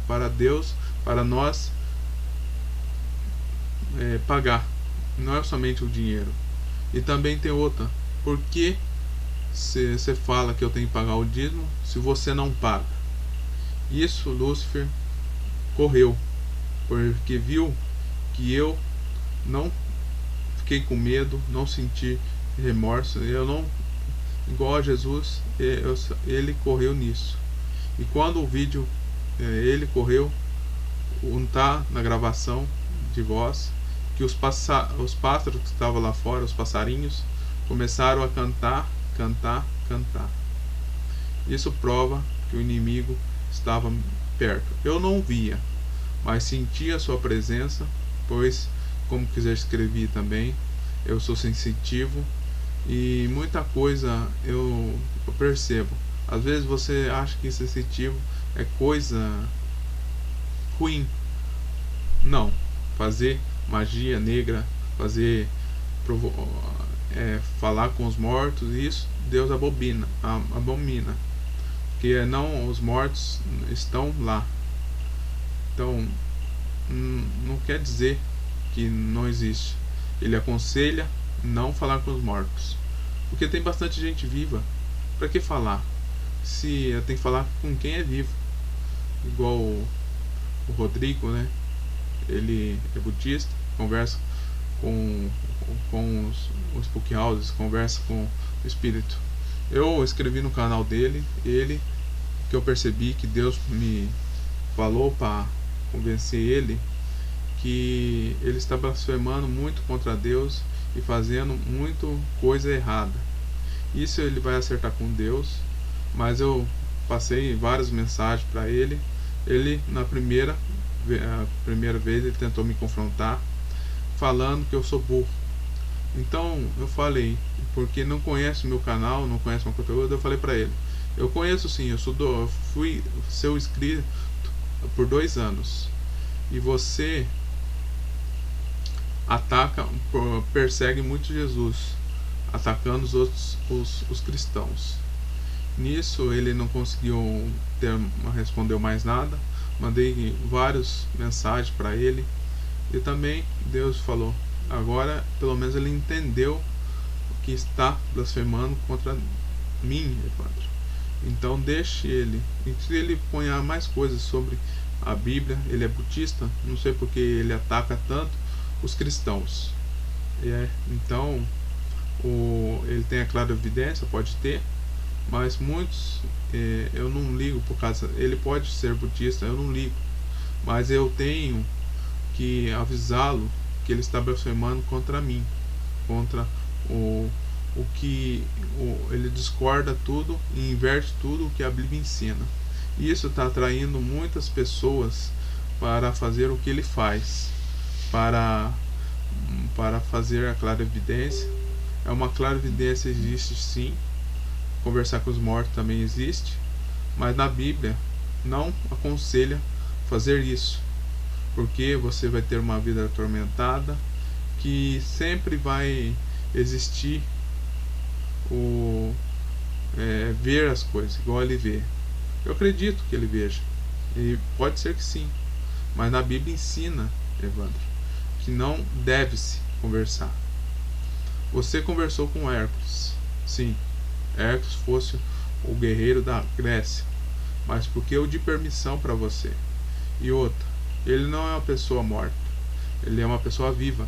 para Deus, para nós pagar, não é somente o dinheiro. E também tem outra: por que você fala que eu tenho que pagar o dízimo se você não paga? Isso Lúcifer correu, porque viu que eu não fiquei com medo, não senti remorso. Eu não, igual a Jesus, ele correu nisso. E quando o vídeo ele correu, não tá na gravação de voz, que os pássaros que estavam lá fora, os passarinhos, começaram a cantar, cantar, cantar. Isso prova que o inimigo estava perto. Eu não via, mas sentia a sua presença, pois, como quiser escrevi também, eu sou sensitivo e muita coisa eu percebo. Às vezes você acha que sensitivo é coisa ruim. Não. Fazer magia negra, fazer falar com os mortos, isso Deus abomina, porque não, os mortos estão lá. Então não quer dizer que não existe. Ele aconselha não falar com os mortos, porque tem bastante gente viva. Para que falar se tem que falar com quem é vivo? Igual o Rodrigo, né? Ele é budista, conversa com os Spook Houses, conversa com o espírito. Eu escrevi no canal dele, que eu percebi que Deus me falou para convencer ele que ele está blasfemando muito contra Deus e fazendo muito coisa errada. Isso ele vai acertar com Deus, mas eu passei várias mensagens para ele. Ele na primeira vez ele tentou me confrontar, falando que eu sou burro. Então eu falei, porque não conhece o meu canal, não conhece o meu conteúdo, eu falei para ele: eu conheço sim, eu fui seu inscrito por 2 anos, e você persegue muito Jesus, atacando os outros, os cristãos. Nisso ele não conseguiu respondeu mais nada. Mandei várias mensagens para ele, e também Deus falou: agora pelo menos ele entendeu que está blasfemando contra mim, Evandro. Então deixe ele. E se ele ponha mais coisas sobre a Bíblia, ele é budista, não sei porque ele ataca tanto os cristãos. Então ele tem a clara evidência, pode ter, mas muitos eu não ligo por causa. Ele pode ser budista, eu não ligo, mas eu tenho que avisá-lo que ele está blasfemando contra mim, contra o que ele discorda tudo e inverte tudo o que a Bíblia ensina. E isso está atraindo muitas pessoas para fazer o que ele faz, para fazer a clara evidência. É uma clara evidência, existe sim. Conversar com os mortos também existe, mas na Bíblia não aconselha fazer isso, porque você vai ter uma vida atormentada, que sempre vai existir ver as coisas igual ele vê. Eu acredito que ele veja, e pode ser que sim, mas na Bíblia ensina, Evandro, que não deve-se conversar. Você conversou com Hércules, sim, Hércules fosse o guerreiro da Grécia, mas porque eu dei permissão para você. E outra, ele não é uma pessoa morta, ele é uma pessoa viva,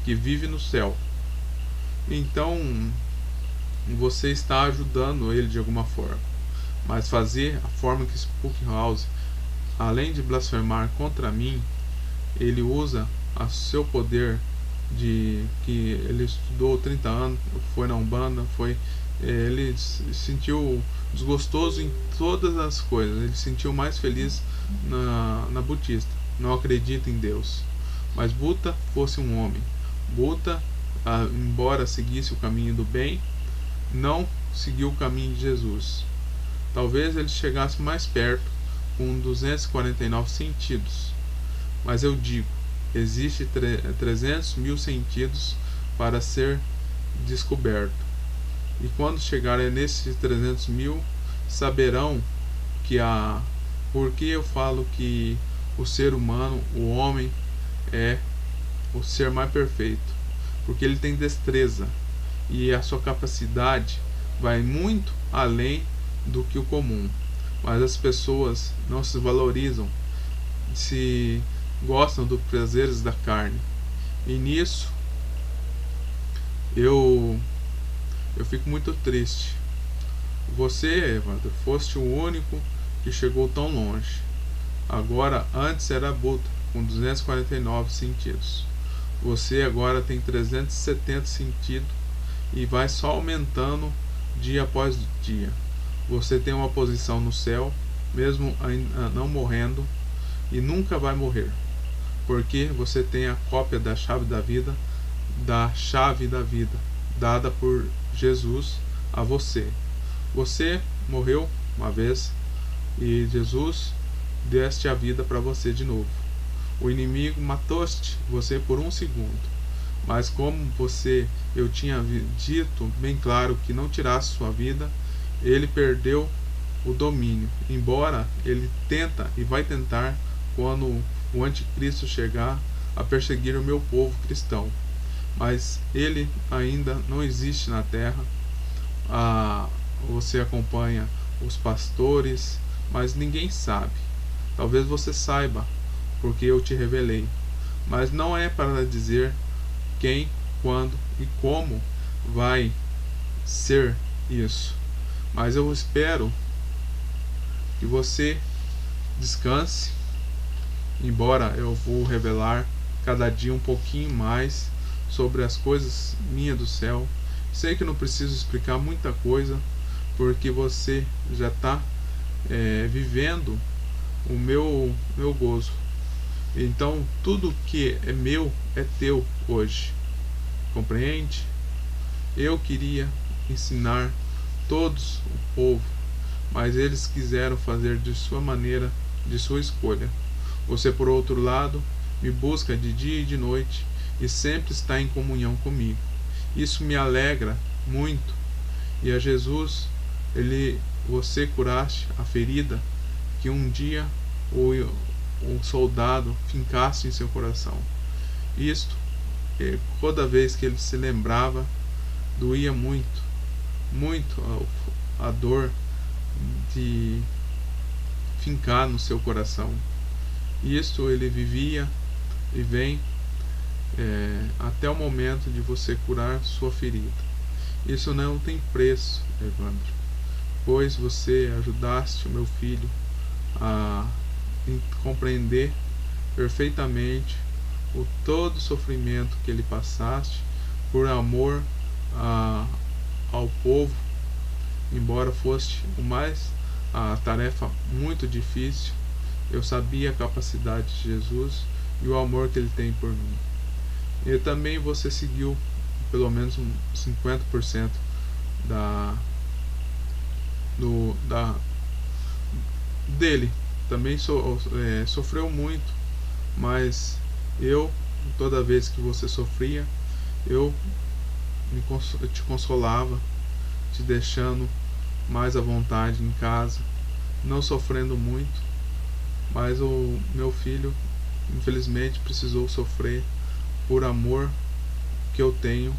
que vive no céu. Então você está ajudando ele de alguma forma, mas fazer a forma que Spook House, além de blasfemar contra mim, ele usa o seu poder de que ele estudou 30 anos, foi na Umbanda, foi ele se sentiu desgostoso em todas as coisas. Ele se sentiu mais feliz na Butista. Não acredita em Deus. Mas Buda fosse um homem. Buda, embora seguisse o caminho do bem, não seguiu o caminho de Jesus. Talvez ele chegasse mais perto com 249 sentidos. Mas eu digo, existe 300 mil sentidos para ser descoberto. E quando chegarem nesses 300 mil, saberão que por que eu falo que o ser humano, o homem, é o ser mais perfeito. Porque ele tem destreza e a sua capacidade vai muito além do que o comum. Mas as pessoas não se valorizam, se gostam dos prazeres da carne. E nisso eu fico muito triste. Você, Evandro, foste o único que chegou tão longe. Agora, antes era Buda, com 249 sentidos. Você agora tem 370 sentidos e vai só aumentando dia após dia. Você tem uma posição no céu, mesmo ainda não morrendo, e nunca vai morrer, porque você tem a cópia da chave da vida, dada por Jesus a você. Você morreu uma vez e Jesus deste a vida para você de novo. O inimigo matou-te você por um segundo, mas como eu tinha dito bem claro que não tirasse sua vida, ele perdeu o domínio, embora ele tenta e vai tentar quando o anticristo chegar a perseguir o meu povo cristão. Mas ele ainda não existe na terra. Você acompanha os pastores, mas ninguém sabe. Talvez você saiba, porque eu te revelei. Mas não é para dizer quem, quando e como vai ser isso. Mas eu espero que você descanse, embora eu vou revelar cada dia um pouquinho mais sobre as coisas minhas do céu. Sei que não preciso explicar muita coisa, porque você já está vivendo o meu gozo. Então tudo que é meu é teu hoje, compreende? Eu queria ensinar todos o povo, mas eles quiseram fazer de sua maneira, de sua escolha. Você, por outro lado, me busca de dia e de noite e sempre está em comunhão comigo. Isso me alegra muito. E a Jesus, você curaste a ferida que um dia o soldado fincasse em seu coração. Isto, toda vez que ele se lembrava, doía muito, muito a dor de fincar no seu coração. Isto ele vivia e vem até o momento de você curar sua ferida. Isso não tem preço, Evandro, pois você ajudaste o meu filho a compreender perfeitamente todo o sofrimento que ele passaste por amor ao povo, embora fosse a tarefa muito difícil. Eu sabia a capacidade de Jesus e o amor que ele tem por mim. E também você seguiu pelo menos 50% dele. Também sofreu muito, mas toda vez que você sofria, eu te consolava, te deixando mais à vontade em casa, não sofrendo muito. Mas o meu filho, infelizmente, precisou sofrer por amor que eu tenho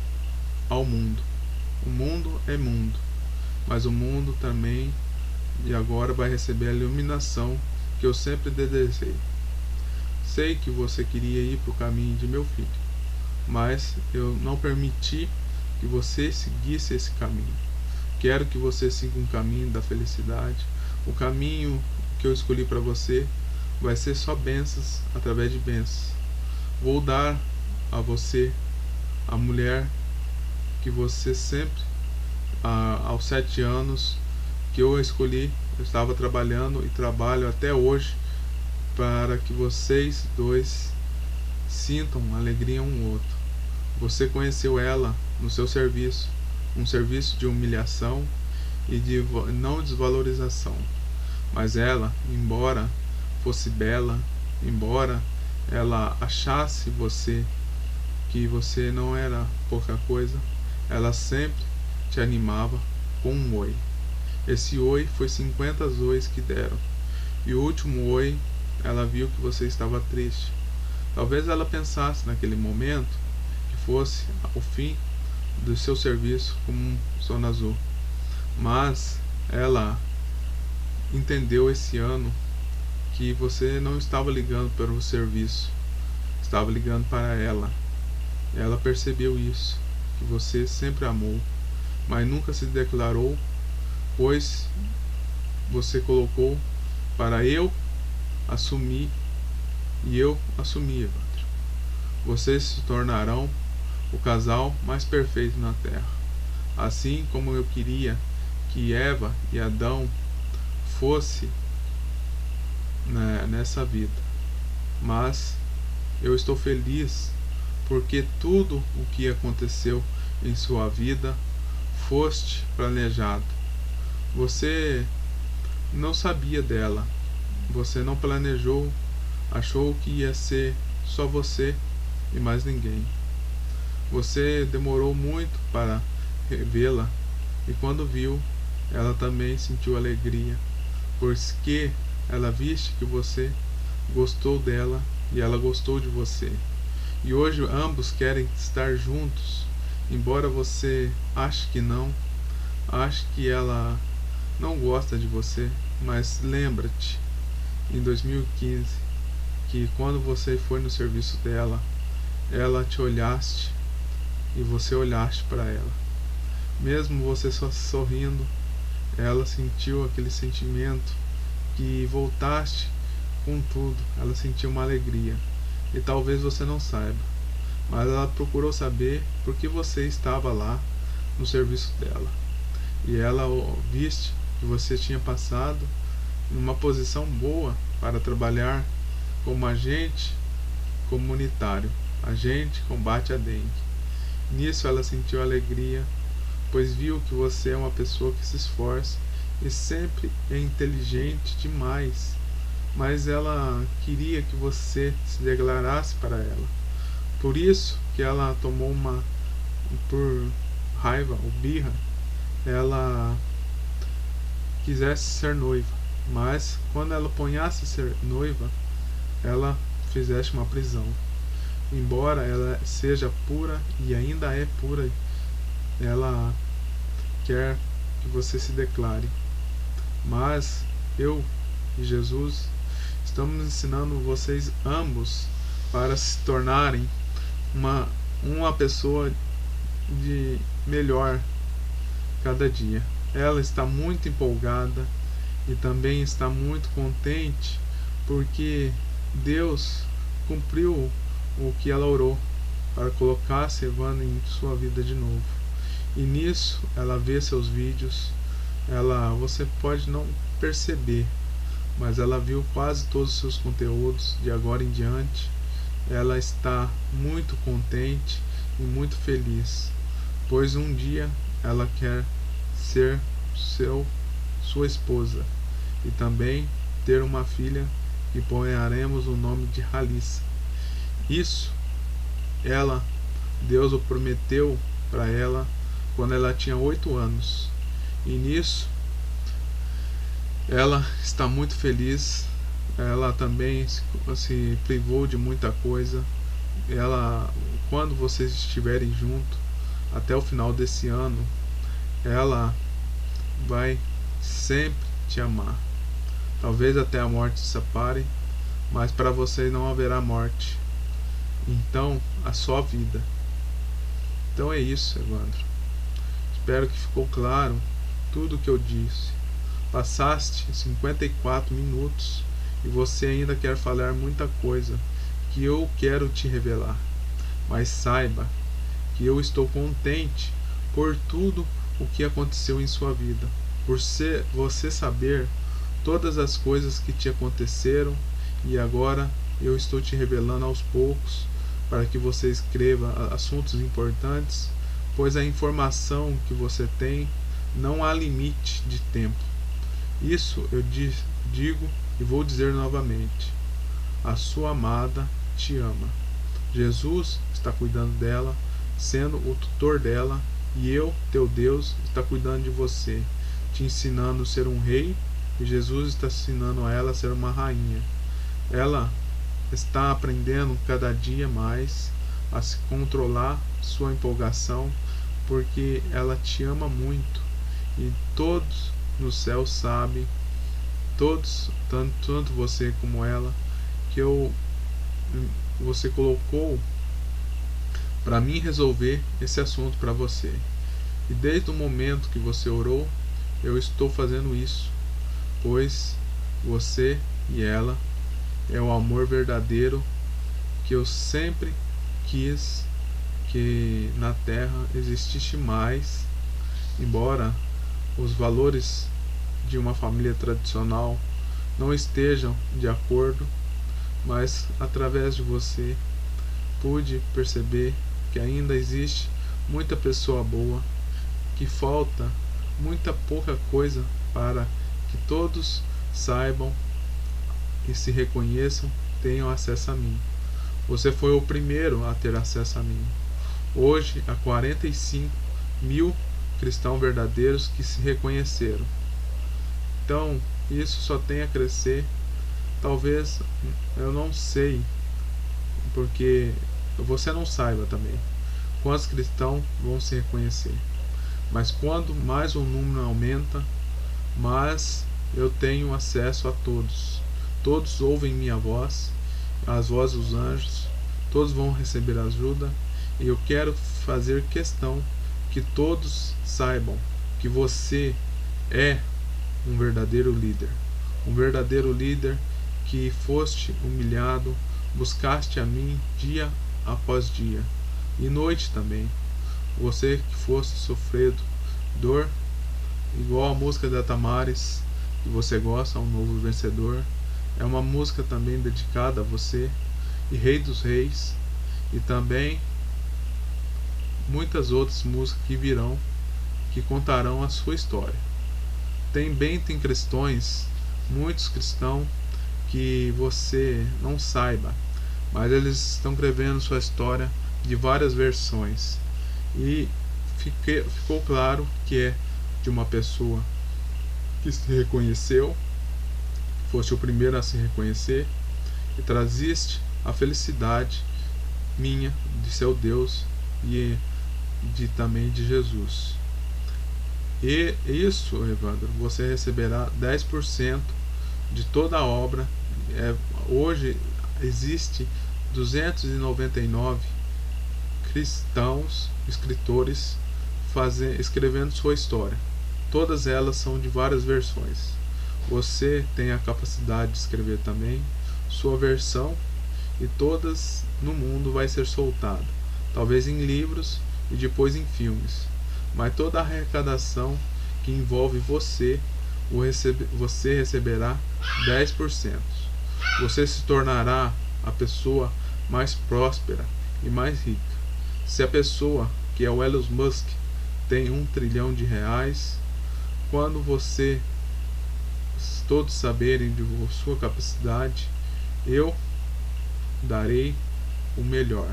ao mundo. O mundo é mundo, mas o mundo também e agora vai receber a iluminação que eu sempre desejei. Sei que você queria ir para o caminho de meu filho, mas eu não permiti que você seguisse esse caminho. Quero que você siga um caminho da felicidade. O caminho que eu escolhi para você vai ser só bênçãos através de bênçãos. Vou dar a você a mulher que você sempre aos 7 anos que eu escolhi, eu estava trabalhando e trabalho até hoje para que vocês dois sintam alegria um ao outro. Você conheceu ela no seu serviço, um serviço de humilhação e de não desvalorização. Mas ela, embora fosse bela, embora ela achasse que você não era pouca coisa, ela sempre te animava com um oi. Esse oi foi 50 ois que deram. E o último oi, ela viu que você estava triste. Talvez ela pensasse naquele momento que fosse o fim do seu serviço como Zona Azul. Mas ela entendeu esse ano que você não estava ligando para o serviço, estava ligando para ela. Ela percebeu isso, que você sempre amou, mas nunca se declarou, pois você colocou para eu assumir, e eu assumi, Evandro. Vocês se tornarão o casal mais perfeito na terra, assim como eu queria que Eva e Adão fosse nessa vida. Mas eu estou feliz porque tudo o que aconteceu em sua vida foste planejado. Você não sabia dela, você não planejou, achou que ia ser só você e mais ninguém. Você demorou muito para revê-la, e quando viu, ela também sentiu alegria, porque ela viste que você gostou dela e ela gostou de você. E hoje ambos querem estar juntos, embora você ache que não, ache que ela não gosta de você, mas lembra-te, em 2015, que quando você foi no serviço dela, ela te olhaste e você olhaste para ela. Mesmo você só sorrindo, ela sentiu aquele sentimento que voltaste com tudo. Ela sentiu uma alegria. E talvez você não saiba, mas ela procurou saber porque você estava lá no serviço dela. E ela viste que você tinha passado em uma posição boa para trabalhar como agente comunitário, agente combate à dengue. Nisso ela sentiu alegria, pois viu que você é uma pessoa que se esforça e sempre é inteligente demais. Mas ela queria que você se declarasse para ela. Por isso que ela tomou por raiva ou birra, ela quisesse ser noiva. Mas quando ela ponhasse ser noiva, ela fizesse uma prisão. Embora ela seja pura e ainda é pura, ela quer que você se declare. Mas eu e Jesus estamos ensinando vocês ambos para se tornarem uma pessoa de melhor cada dia. Ela está muito empolgada e também está muito contente porque Deus cumpriu o que ela orou para colocar Evandro em sua vida de novo. E nisso ela vê seus vídeos, você pode não perceber, mas ela viu quase todos os seus conteúdos de agora em diante. Ela está muito contente e muito feliz, pois um dia ela quer ser sua esposa e também ter uma filha que ponharemos o nome de Halissa. Isso Deus o prometeu para ela quando ela tinha 8 anos, e nisso ela está muito feliz. Ela também se privou de muita coisa. Quando vocês estiverem juntos até o final desse ano, ela vai sempre te amar. Talvez até a morte se separe, mas para você não haverá morte. Então, a sua vida. Então é isso, Evandro. Espero que ficou claro tudo o que eu disse. Passaste 54 minutos e você ainda quer falar muita coisa que eu quero te revelar. Mas saiba que eu estou contente por tudo o que aconteceu em sua vida, por você saber todas as coisas que te aconteceram, e agora eu estou te revelando aos poucos para que você escreva assuntos importantes, pois a informação que você tem não há limite de tempo. Isso eu digo e vou dizer novamente: a sua amada te ama. Jesus está cuidando dela, sendo o tutor dela, e eu, teu Deus, está cuidando de você, te ensinando a ser um rei, e Jesus está ensinando a ela a ser uma rainha. Ela está aprendendo cada dia mais a se controlar sua empolgação, porque ela te ama muito, e todos no céu sabem, todos, tanto você como ela, que você colocou para mim resolver esse assunto para você. E desde o momento que você orou, eu estou fazendo isso, pois você e ela é o amor verdadeiro que eu sempre quis que na Terra existisse mais, embora os valores de uma família tradicional não estejam de acordo, mas através de você pude perceber que ainda existe muita pessoa boa, que falta muita pouca coisa para que todos saibam e se reconheçam, tenham acesso a mim. Você foi o primeiro a ter acesso a mim. Hoje há 45 mil cristãos verdadeiros que se reconheceram. Então isso só tem a crescer. Talvez, eu não sei, porque você não saiba também quantos cristãos vão se reconhecer, mas quando mais o número aumenta, mais eu tenho acesso a todos. Todos ouvem minha voz, as vozes dos anjos, todos vão receber ajuda, e eu quero fazer questão que todos saibam que você é um verdadeiro líder, que foste humilhado, buscaste a mim dia após dia, e noite também. Você que foste sofrido dor, igual a música da Tamares, que você gosta, Um Novo Vencedor, é uma música também dedicada a você, e Rei dos Reis, e também muitas outras músicas que virão, que contarão a sua história. Tem cristãos, muitos cristãos, que você não saiba, mas eles estão escrevendo sua história de várias versões, e ficou claro que é de uma pessoa que se reconheceu, foste o primeiro a se reconhecer, e traziste a felicidade minha, de seu Deus, e também de Jesus. E isso, Evandro, você receberá 10% de toda a obra. Hoje existe 299 cristãos, escritores, escrevendo sua história. Todas elas são de várias versões. Você tem a capacidade de escrever também sua versão, e todas no mundo vai ser soltada, talvez em livros e depois em filmes. Mas toda a arrecadação que envolve você receberá 10%. Você se tornará a pessoa mais próspera e mais rica. Se a pessoa que é o Elon Musk tem R$1 trilhão, quando todos saberem de sua capacidade, eu darei o melhor.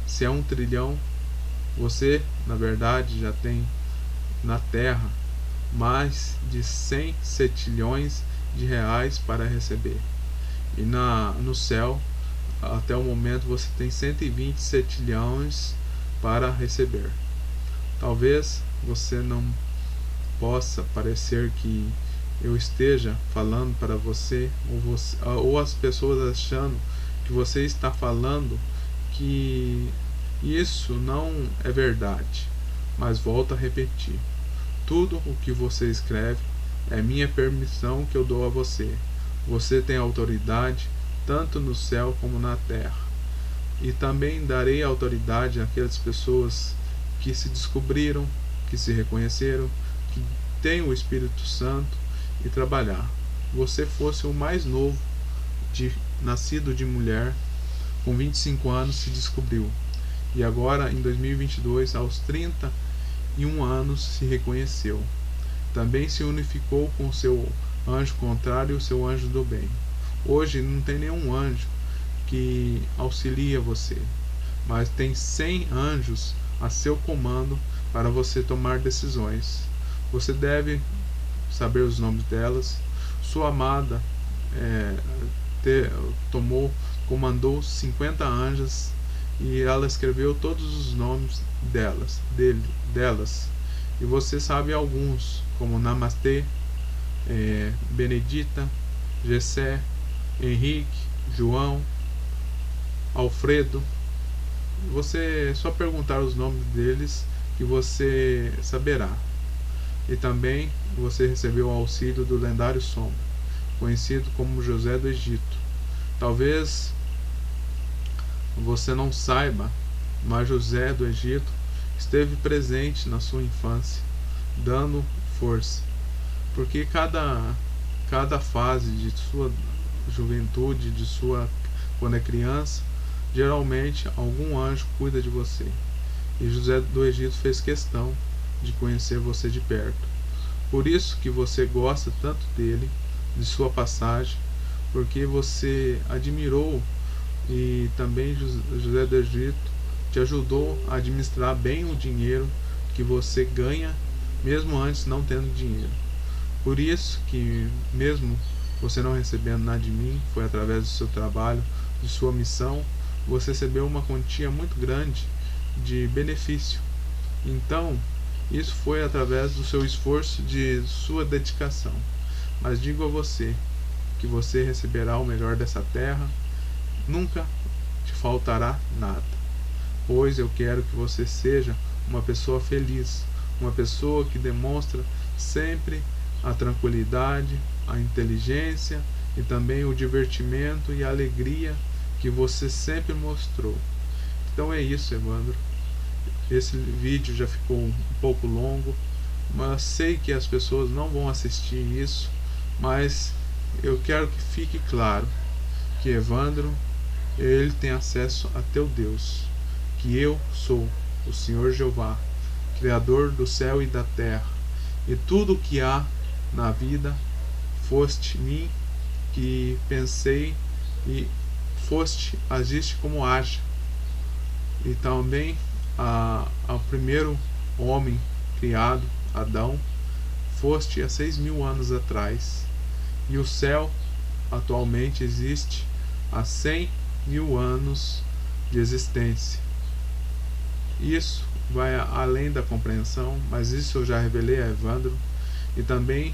Se é 1 trilhão, você na verdade já tem na Terra mais de 100 setilhões de reais para receber, e no céu até o momento você tem 120 setilhões para receber. Talvez você não possa parecer que eu esteja falando para você, ou as pessoas achando que você está falando que isso não é verdade, mas volto a repetir: tudo o que você escreve é minha permissão que eu dou a você. Você tem autoridade tanto no céu como na terra. E também darei autoridade àquelas pessoas que se descobriram que se reconheceram, que têm o Espírito Santo e trabalhar. Você fosse o mais novo, nascido de mulher, com 25 anos se descobriu. E agora, em 2022, aos 31 anos, se reconheceu. Também se unificou com o seu anjo contrário e o seu anjo do bem. Hoje não tem nenhum anjo que auxilia você, mas tem 100 anjos a seu comando para você tomar decisões. Você deve saber os nomes delas. Sua amada comandou 50 anjos e ela escreveu todos os nomes delas. E você sabe alguns, como Namastê, Benedita, Gessé, Henrique, João, Alfredo. Você só perguntar os nomes deles que você saberá. E também você recebeu o auxílio do lendário Sombra, conhecido como José do Egito. Talvez você não saiba, mas José do Egito esteve presente na sua infância, dando força, porque cada fase de sua juventude, quando é criança, geralmente algum anjo cuida de você. E José do Egito fez questão de conhecer você de perto. Por isso que você gosta tanto dele, de sua passagem, porque você admirou, e também José do Egito te ajudou a administrar bem o dinheiro que você ganha, mesmo antes não tendo dinheiro. Por isso que, mesmo você não recebendo nada de mim, foi através do seu trabalho, de sua missão, você recebeu uma quantia muito grande de benefício. Então, isso foi através do seu esforço, de sua dedicação. Mas digo a você que você receberá o melhor dessa terra, nunca te faltará nada, pois eu quero que você seja uma pessoa feliz, uma pessoa que demonstra sempre a tranquilidade, a inteligência e também o divertimento e a alegria que você sempre mostrou. Então é isso, Evandro. Esse vídeo já ficou um pouco longo, mas sei que as pessoas não vão assistir isso, mas eu quero que fique claro que Evandro, ele tem acesso a teu Deus, que eu sou o Senhor Jeová, Criador do céu e da terra, e tudo o que há na vida foste mim que pensei, e agiste como haja. E também ao primeiro homem criado, Adão, foste há 6.000 anos atrás, e o céu atualmente existe há 100.000 anos de existência. Isso vai além da compreensão, mas isso eu já revelei a Evandro. E também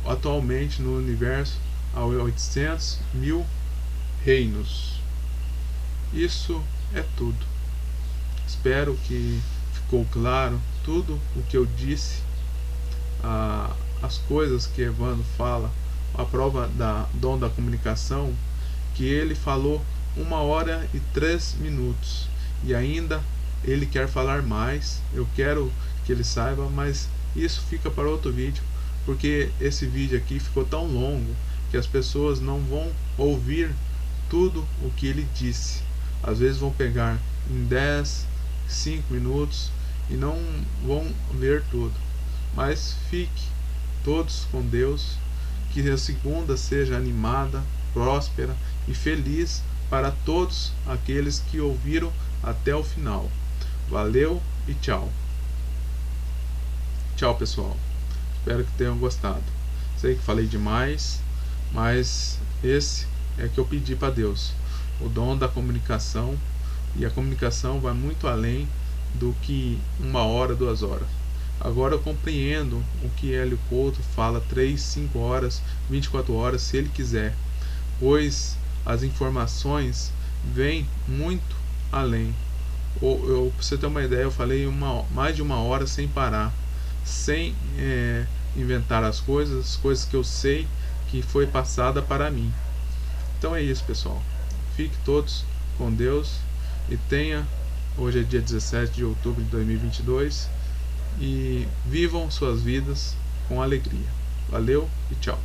atualmente no universo há 800.000 reinos. Isso é tudo. Espero que ficou claro tudo o que eu disse, as coisas que Evandro fala, a prova da dom da comunicação, que ele falou 1h03 e ainda ele quer falar mais. Eu quero que ele saiba, mas isso fica para outro vídeo, porque esse vídeo aqui ficou tão longo que as pessoas não vão ouvir tudo o que ele disse. Às vezes vão pegar em 10, 5 minutos e não vão ver tudo. Mas fique todos com Deus, que a segunda seja animada, próspera e feliz para todos aqueles que ouviram até o final. Valeu e tchau. Tchau, pessoal. Espero que tenham gostado. Sei que falei demais, mas esse é que eu pedi para Deus, o dom da comunicação, e a comunicação vai muito além do que 1 hora, 2 horas. Agora eu compreendo o que Hélio Couto fala 3, 5 horas, 24 horas, se ele quiser, pois as informações vêm muito além. Pra você ter uma ideia, eu falei mais de 1 hora sem parar, sem inventar as coisas que eu sei que foi passada para mim. Então é isso, pessoal. Fique todos com Deus e tenha, hoje é dia 17 de outubro de 2022, e vivam suas vidas com alegria. Valeu e tchau.